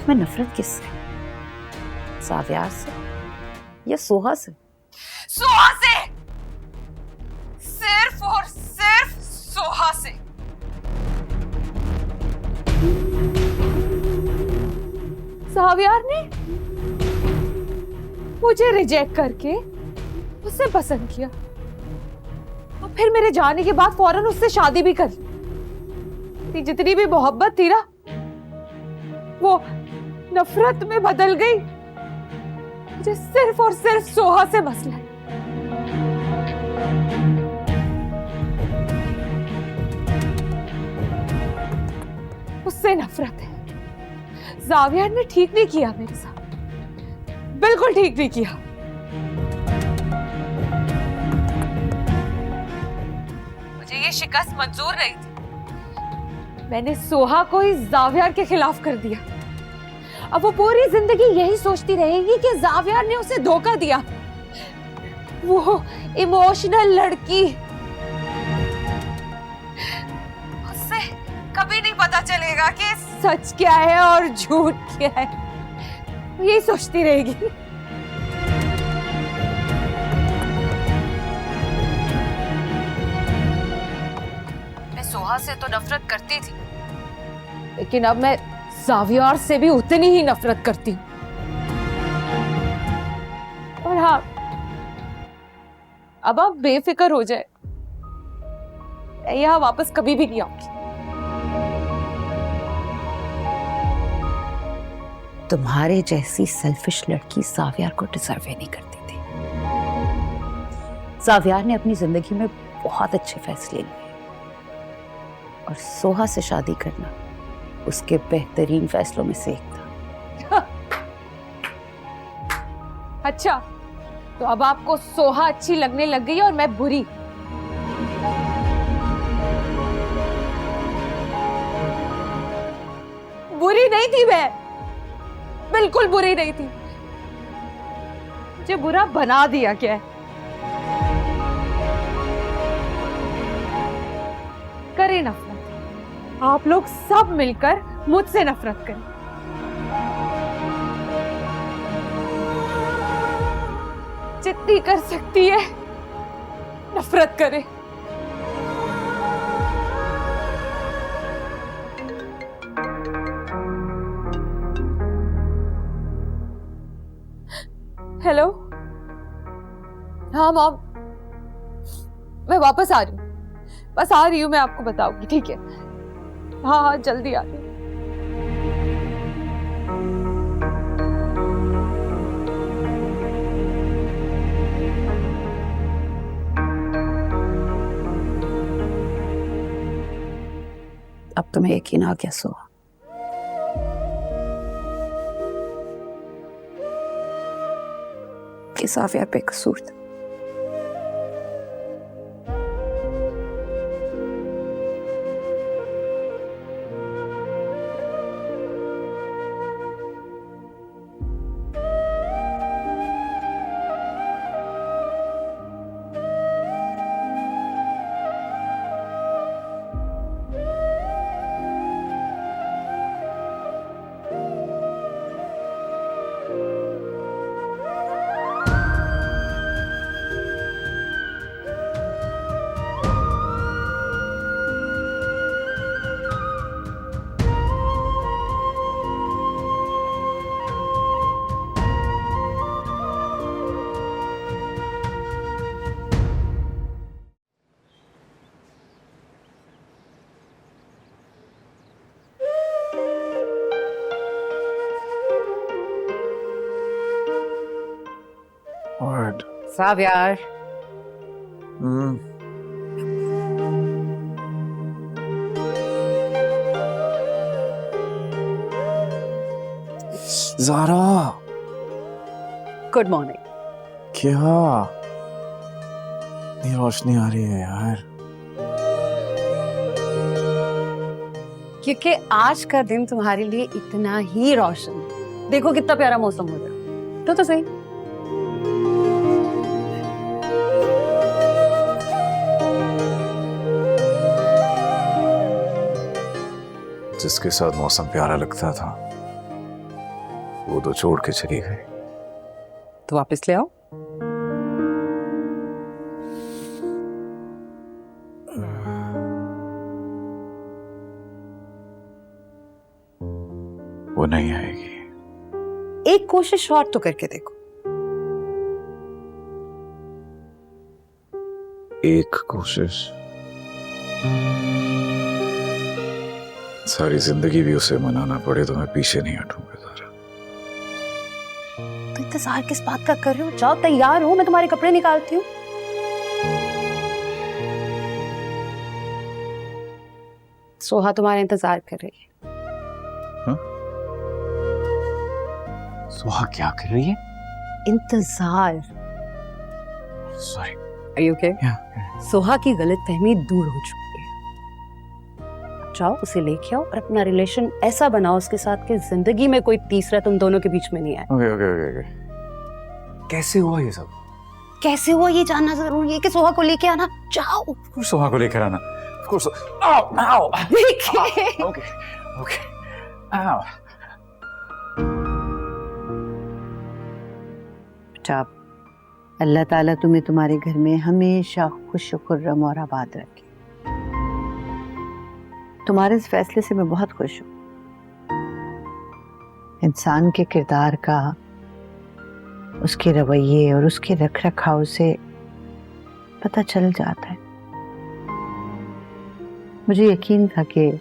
तुम्हें नफरत किससे? सावियार से या सोहा से? सोहा से, सिर्फ और सिर्फ सोहा से। सावियार ने मुझे रिजेक्ट करके उससे पसंद किया और फिर मेरे जाने के बाद फौरन उससे शादी भी कर ली। जितनी भी मोहब्बत थी ना, वो नफरत में बदल गई। मुझे सिर्फ और सिर्फ सोहा से मसला है। उससे नफरत है। जावियर ने ठीक नहीं किया मेरे साथ, बिल्कुल ठीक नहीं किया। मुझे ये शिकस्त मंजूर नहीं थी। मैंने सोहा को ही जावियर के खिलाफ कर दिया। अब वो पूरी जिंदगी यही सोचती रहेगी कि जावियर ने उसे धोखा दिया। वो इमोशनल लड़की, उससे कभी नहीं पता चलेगा कि सच क्या है और झूठ क्या है। वो यही सोचती रहेगी। मैं सोहा से तो नफरत करती थी, लेकिन अब मैं जावियर से भी उतनी ही नफरत करती हूँ। और हाँ, अब आप बेफिक्र हो जाए, यहाँ वापस कभी भी नहीं आऊंगी। तुम्हारे जैसी सेल्फिश लड़की जावियर को डिजर्व ही नहीं करती थी। जावियर ने अपनी जिंदगी में बहुत अच्छे फैसले लिए और सोहा से शादी करना उसके बेहतरीन फैसलों में से एक था। अच्छा, तो अब आपको सोहा अच्छी लगने लग गई और मैं बुरी। बुरी नहीं थी मैं, बिल्कुल बुरी नहीं थी। मुझे बुरा बना दिया क्या है। करें नफरत, आप लोग सब मिलकर मुझसे नफरत करें। जितनी कर सकती है नफरत करे। हेलो, हाँ मॉम, मैं वापस आ रही हूँ। बस आ रही हूँ, मैं आपको बताऊंगी, ठीक है? हाँ हाँ, जल्दी आ रही हूँ। अब तुम्हें यकीन आ गया सोहा? कि जावियर बेकसूर था। Word. Javier, Zara, good morning. क्या इतनी रोशनी आ रही है यार? क्योंकि आज का दिन तुम्हारे लिए इतना ही रोशन है। देखो कितना प्यारा मौसम हो गया। तो सही। जिसके साथ मौसम प्यारा लगता था वो तो छोड़ के चली गई। तो वापस ले आओ। वो नहीं आएगी। एक कोशिश और तो करके देखो। एक कोशिश, सारी जिंदगी भी उसे मनाना पड़े तो मैं पीछे नहीं हटूंगा ज़रा। तो इंतजार किस बात का कर रहे हो? जाओ तैयार हो, मैं तुम्हारे कपड़े निकालती हूँ। सोहा तुम्हारा इंतजार कर रही है। सुहा क्या कर रही है? इंतजार। Sorry. Are you okay? Soha की गलतफहमी दूर हो चुकी है। जाओ उसे लेके आओ और अपना रिलेशन ऐसा बनाओ उसके साथ कि जिंदगी में कोई तीसरा तुम दोनों के बीच में नहीं आए। Okay okay okay okay. कैसे हुआ ये सब? कैसे हुआ ये जानना जरूरी है कि सोहा को लेके आना। जाओ। सुहा को लेकर आना। Of course. Ow! Ow! देखिए। Okay. Okay. Ow! बेटा, अल्लाह ताला तुम्हें तुम्हारे घर में हमेशा खुश खुर्रम और आबाद रखे। तुम्हारे इस फैसले से मैं बहुत खुश हूँ। इंसान के किरदार का, उसके रवैये और उसके रख रखाव से पता चल जाता है। मुझे यकीन था कि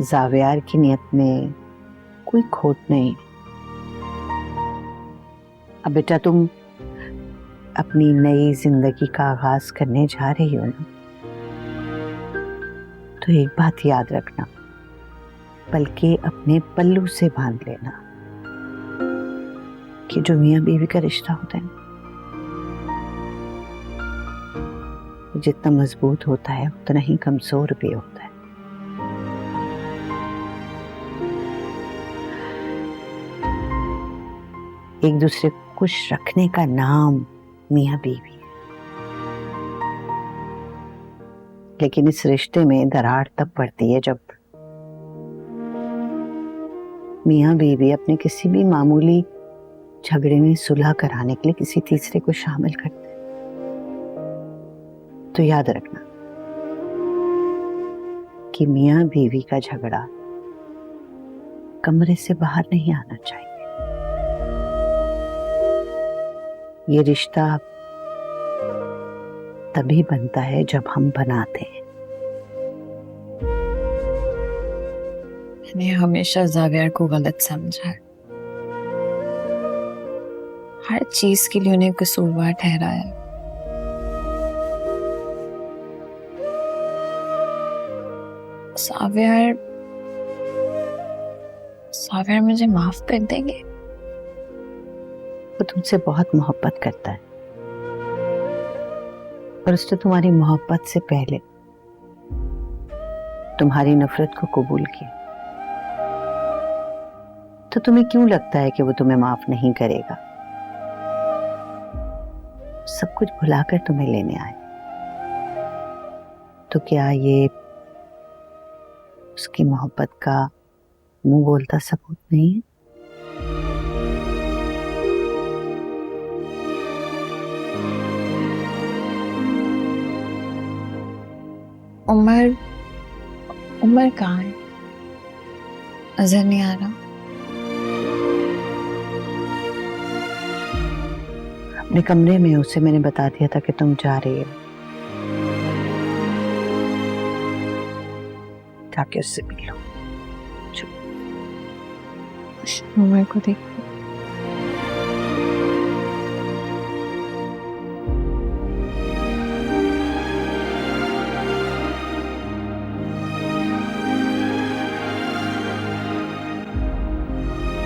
जावियार की नियत में कोई खोट नहीं। अब बेटा तुम अपनी नई जिंदगी का आगाज करने जा रही हो ना, तो एक बात याद रखना, बल्कि अपने पल्लू से बांध लेना कि जो मियां बीवी का रिश्ता होता है जितना मजबूत होता है उतना ही कमजोर भी होता है। एक दूसरे को खुश रखने का नाम मियां बीवी है। लेकिन इस रिश्ते में दरार तब पड़ती है जब मियां बीवी अपने किसी भी मामूली झगड़े में सुलह कराने के लिए किसी तीसरे को शामिल करते हैं। तो याद रखना कि मियां बीवी का झगड़ा कमरे से बाहर नहीं आना चाहिए। ये रिश्ता तभी बनता है जब हम बनाते हैं। मैंने हमेशा जावियर को गलत समझा है, हर चीज के लिए उन्हें कसूरवार ठहराया। सावियर मुझे माफ कर देंगे? वो तुमसे बहुत मोहब्बत करता है और उसने तुम्हारी मोहब्बत से पहले तुम्हारी नफरत को कबूल किया। तो तुम्हें क्यों लगता है कि वो तुम्हें माफ नहीं करेगा? सब कुछ भुलाकर तुम्हें लेने आए। तो क्या ये उसकी मोहब्बत का मुंह बोलता सबूत नहीं है? उमर कहाँ है? नजर नहीं आ रहा। अपने कमरे में उसे मैंने बता दिया था कि तुम जा रही हो, जाके उससे मिल लो। उमर को देख